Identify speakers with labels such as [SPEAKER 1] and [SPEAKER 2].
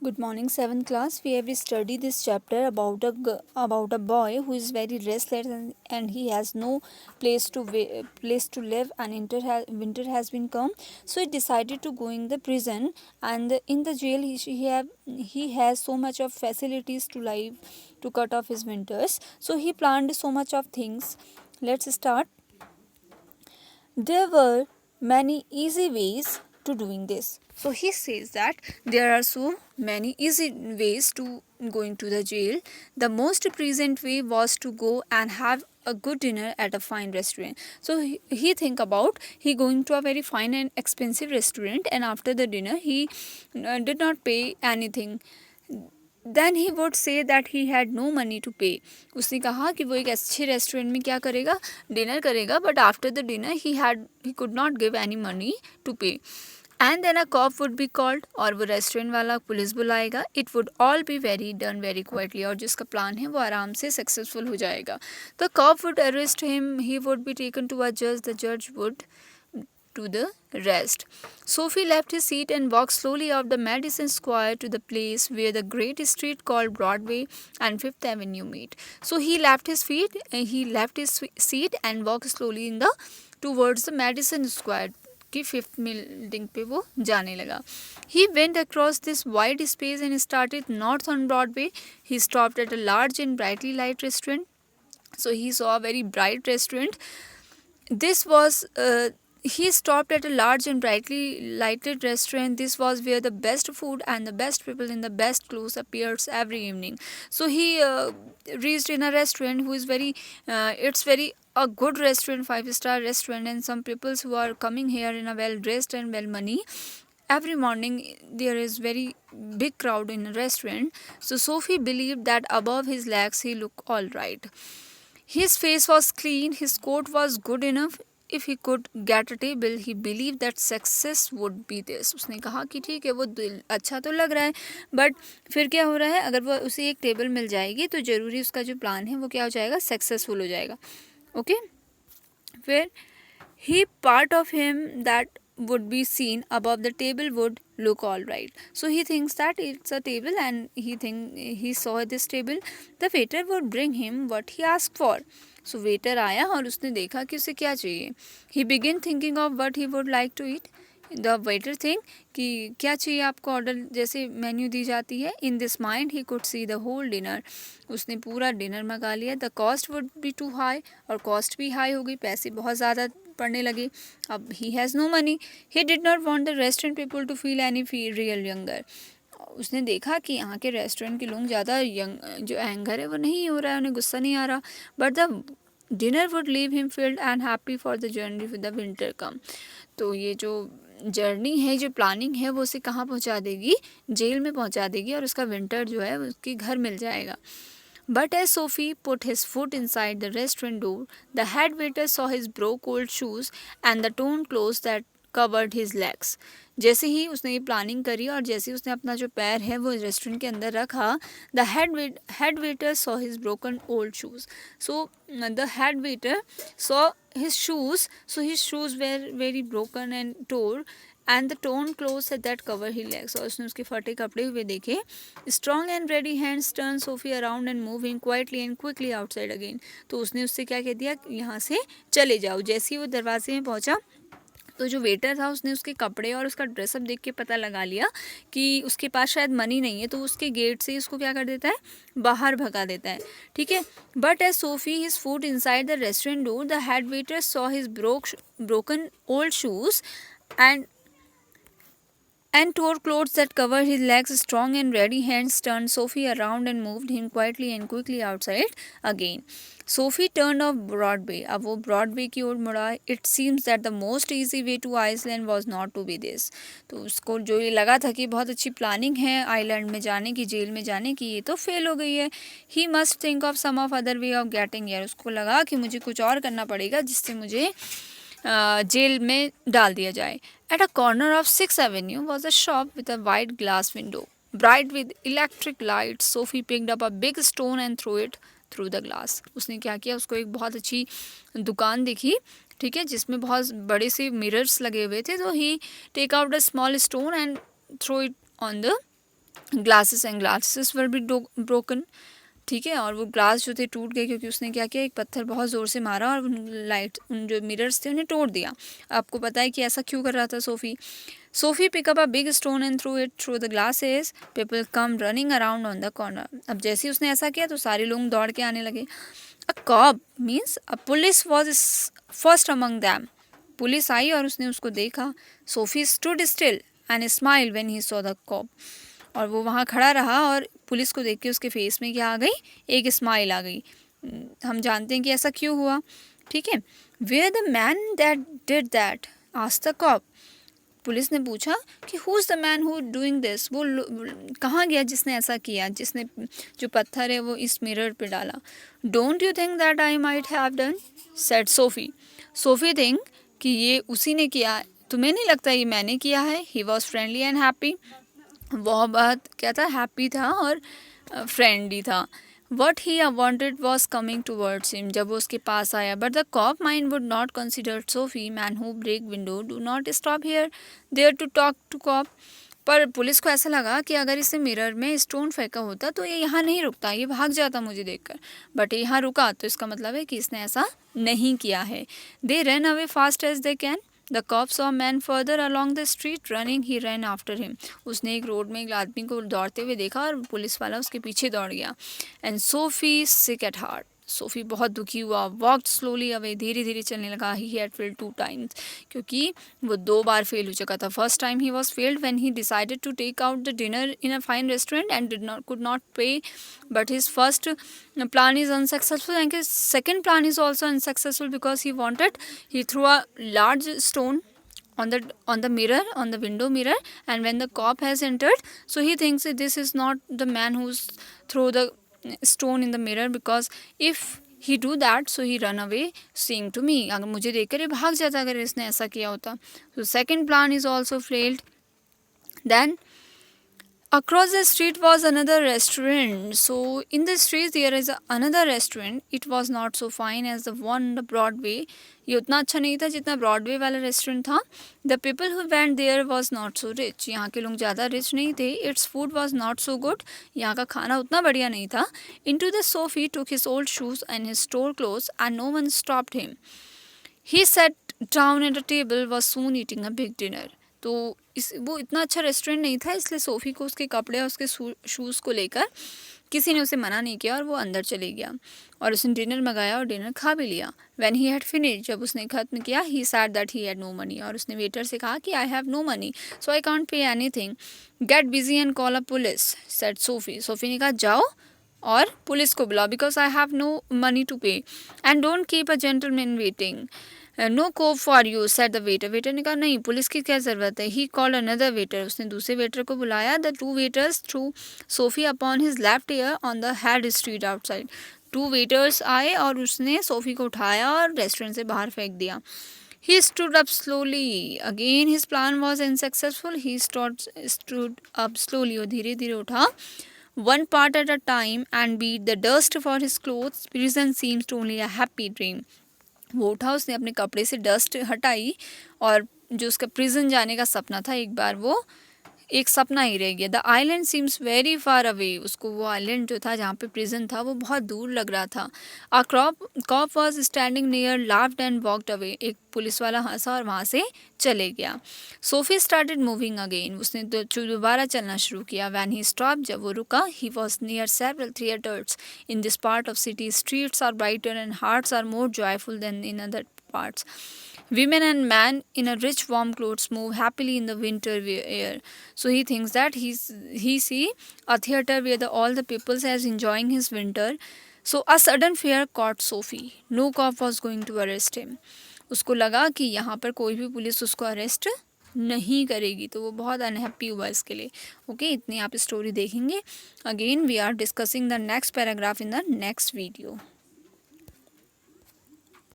[SPEAKER 1] Good morning, seventh class. We have studied this chapter about a boy who is very restless and he has no place to live, and winter has been come. So he decided to go in the prison, and in the jail he has so much of facilities to live to cut off his winters. So he planned so much of things. Let's start. There were many easy ways to doing this. So he says that there are so many easy ways to going to the jail. The most present way was to go and have a good dinner at a fine restaurant. So he think about he going to a very fine and expensive restaurant, and after the dinner he did not pay anything. Then he would say that he had no money to pay. उसने कहा कि वो एक अच्छे restaurant में क्या करेगा, dinner करेगा, but after the dinner he could not give any money to pay. And then a cop would be called, और वो रेस्टोरेंट वाला पुलिस बुलाएगा. It would all be very done very quietly, और जिसका प्लान है वो आराम से सक्सेसफुल हो जाएगा. The corp would arrest him, he would be taken to a जज, द जज would to the rest. Sophie left his seat and walked slowly up the Madison Square to the place where the great street called Broadway and Fifth Avenue meet. So he left his seat and walked slowly towards the Madison Square की fifth building पे वो जाने लगा. He went across this wide space and started north on Broadway. He stopped at a large and brightly light restaurant. So he saw a very bright restaurant. This was He stopped at a large and brightly lighted restaurant. This was where the best food and the best people in the best clothes appears every evening. So he reached in a restaurant who is it's very a good restaurant, 5-star restaurant, and some people who are coming here in a well dressed and well money. Every morning there is very big crowd in a restaurant. So Sophie believed that above his legs he looked all right. His face was clean, his coat was good enough. If he could get a table, he believed that success would be this. उसने कहा कि ठीक है, वो अच्छा तो लग रहा है, बट फिर क्या हो रहा है, अगर वो उसे एक टेबल मिल जाएगी तो ज़रूरी उसका जो प्लान है वो क्या हो जाएगा, सक्सेसफुल हो जाएगा. ओके. फिर he part of him that would be seen above the table would look all right. So he thinks that it's a table, and he saw this table. The waiter would bring him what he asked for. So waiter आया और उसने देखा कि उसे क्या चाहिए. He began thinking of what he would like to eat. The waiter think कि क्या चाहिए आपको, ऑर्डर जैसे मेन्यू दी जाती है. In this mind he could see the whole dinner. उसने पूरा डिनर मंगा लिया. The cost would be too high, और कॉस्ट भी हाई हो गई, पैसे बहुत ज़्यादा पड़ने लगे. अब he has no money. He did not want the restaurant people to feel any real younger. उसने देखा कि यहाँ के रेस्टोरेंट के लोग ज़्यादा यंग जो एंगर है वो नहीं हो रहा है, उन्हें गुस्सा नहीं आ रहा. But the dinner would leave him filled and happy for the journey with the winter come. तो ये जो जर्नी है, जो प्लानिंग है, वो उसे कहाँ पहुँचा देगी, जेल में पहुँचा देगी, और उसका विंटर जो है उसके घर मिल जाएगा. But as Sophie put his foot inside the restaurant door, the head waiter saw his broke-old shoes and the torn clothes that covered his legs. जैसे ही उसने ये प्लानिंग करी और जैसे ही उसने अपना जो पैर है वो रेस्टोरेंट के अंदर रखा, the head waiter saw his broken old shoes. So the head waiter saw his shoes. So his shoes were very broken and torn, and the torn clothes that cover his legs. और उसने उसके फटे कपड़े हुए देखे. Strong and ready hands turned Sophie around and moving quietly and quickly outside again. तो उसने उससे क्या कह दिया, यहाँ से चले जाओ. जैसे ही वो दरवाजे में पहुँचा तो जो वेटर था उसने उसके कपड़े और उसका ड्रेसअप देख के पता लगा लिया कि उसके पास शायद मनी नहीं है, तो उसके गेट से उसको क्या कर देता है, बाहर भगा देता है. ठीक है. But as Sophie his foot inside the restaurant door, the head waiter saw his broken old shoes and tore clothes that covered his legs. Strong and ready hands turned Sophie around and moved him quietly and quickly outside again. Sophie turned off Broadway. अब वो Broadway की ओर मुड़ा. It seems that the most easy way to Iceland was not to be this. तो उसको जो ये लगा था कि बहुत अच्छी प्लानिंग है आइलैंड में जाने की, जेल में जाने की, ये तो फेल हो गई है. He must think of some of other way of getting here. उसको लगा कि मुझे कुछ और करना पड़ेगा जिससे मुझे जेल में डाल दिया जाए. At a corner of 6th Avenue was a shop with a wide glass window, bright with electric lights. Sophie picked up a big stone and threw it through the glass. उसने क्या किया, उसको एक बहुत अच्छी दुकान दिखी, ठीक है, जिसमें बहुत बड़े से मिरर्स लगे हुए थे. तो he take out a small stone and throw it on the glasses and glasses were be broken, ठीक है, और वो ग्लास जो थे टूट गए क्योंकि उसने क्या किया, एक पत्थर बहुत ज़ोर से मारा और उन जो मिरर्स थे उन्हें तोड़ दिया। आपको पता है कि ऐसा क्यों कर रहा था Sophie pick up a big stone and threw it through the glasses, people come running around on the corner. अब जैसे ही उसने ऐसा किया तो सारे लोग दौड़ के आने लगे। A cop means a police was first among them, police आई और उसने उसको देखा। Soapy stood still and smile when he saw the cop, और वो वहाँ खड़ा रहा और पुलिस को देख के उसके फेस में क्या आ गई, एक स्माइल आ गई। हम जानते हैं कि ऐसा क्यों हुआ, ठीक है। Where the man that did that asked the cop, police ने पूछा कि who is the man who doing this, वो कहाँ गया जिसने ऐसा किया, जिसने जो पत्थर है वो इस मिरर पे डाला। Don't you think that I might have done, said SoFi think कि ये उसी ने किया, तुम्हें नहीं लगता ये मैंने किया है। He was friendly and happy, वह बहुत क्या था, हैप्पी था और फ्रेंडली था। What he wanted was coming towards him, जब वो उसके पास आया। But the cop mind would not consider Sophie, man who break window do not stop here there to talk to cop. पर पुलिस को ऐसा लगा कि अगर इसे मिरर में स्टोन फेंका होता तो ये यहाँ नहीं रुकता, ये भाग जाता मुझे देखकर, बट यहाँ रुका तो इसका मतलब है कि इसने ऐसा नहीं किया है। They run away fast as they can, the cop saw man further along the street running, he run after him, उसने एक रोड में एक आदमी को दौड़ते हुए देखा और पुलिस वाला उसके पीछे दौड़ गया। And SoFi sick at heart, SoFi बहुत दुखी हुआ। वॉकड स्लोली अवे, धीरे धीरे चलने लगा। ही हैड फेल्ड 2 टाइम्स, क्योंकि वो 2 बार फेल हो चुका था। First time he was failed when he decided to take out the dinner in a fine restaurant and could not pay, but his first plan is unsuccessful and his second plan is also unsuccessful because he threw a large stone on the mirror, on the window mirror, and when the cop has entered, so he thinks that this is not the man who's throw the stone in the mirror, because if he do that so he run away seeing to me, अगर मुझे देखकर ये भाग जाता अगर इसने ऐसा किया होता। So second plan is also failed. Then across the street was another restaurant. So in the street there is another restaurant. It was not so fine as the one on the Broadway. ये उतना अच्छा नहीं था जितना Broadway वाला restaurant था। The people who went there was not so rich, यहाँ के लोग ज़्यादा रिच नहीं थे। Its food was not so good, यहाँ का खाना उतना बढ़िया नहीं था। Into the Soapy took his old shoes and his store clothes and no one stopped him. He sat down at a table was soon eating a big dinner. तो वो इतना अच्छा रेस्टोरेंट नहीं था, इसलिए सोफ़ी को उसके कपड़े और उसके शूज़ को लेकर किसी ने उसे मना नहीं किया और वो अंदर चले गया और उसने डिनर मंगाया और डिनर खा भी लिया। व्हेन ही हैड फिनिश, जब उसने ख़त्म किया, he said that he had no money, और उसने वेटर से कहा कि I have no money so I can't pay anything, get busy and call a police, said Soapy ने कहा जाओ और पुलिस को बुलाओ, because I have no money to pay, and don't keep a gentleman waiting, no cop for you, said the waiter. Waiter ने कहा नहीं, police की क्या ज़रूरत है। ही कॉल्ड अनदर वेटर, उसने दूसरे वेटर को बुलाया। The 2 waiters through SoFi upon his left ear on the head street outside. 2 waiters आए और उसने सोफ़ी को उठाया और रेस्टोरेंट से बाहर फेंक दिया। He stood up slowly. Again his plan was unsuccessful. He stood up slowly, और धीरे धीरे उठा, one part at a time, and beat the dust for his clothes. Prison seems to only a happy dream. वो उठा, उसने अपने कपड़े से डस्ट हटाई और जो उसका प्रिजन जाने का सपना था एक बार वो एक सपना ही रह गया। The island seems very far away, उसको वो आइलैंड जो था जहाँ पे प्रिजन था वो बहुत दूर लग रहा था। A cop was standing near, laughed and walked away, एक पुलिस वाला हंसा और वहाँ से चले गया। सोफ़ी स्टार्टेड मूविंग अगेन, उसने दोबारा चलना शुरू किया। वैन ही स्टॉप, जब वो रुका, he was near several theatres in this part of city, streets are brighter and hearts are more joyful than in other parts. Women and men in a rich warm clothes move happily in the winter air. So he thinks that he see a theater where all the peoples is enjoying his winter. So a sudden fear caught Sophie. No cop was going to arrest him. उसको लगा कि यहाँ पर कोई भी police उसको arrest नहीं करेगी, तो वो बहुत अनहैप्पी हुआ इसके लिए। ओके, इतनी आप स्टोरी देखेंगे। Again we are discussing the next paragraph in the next video.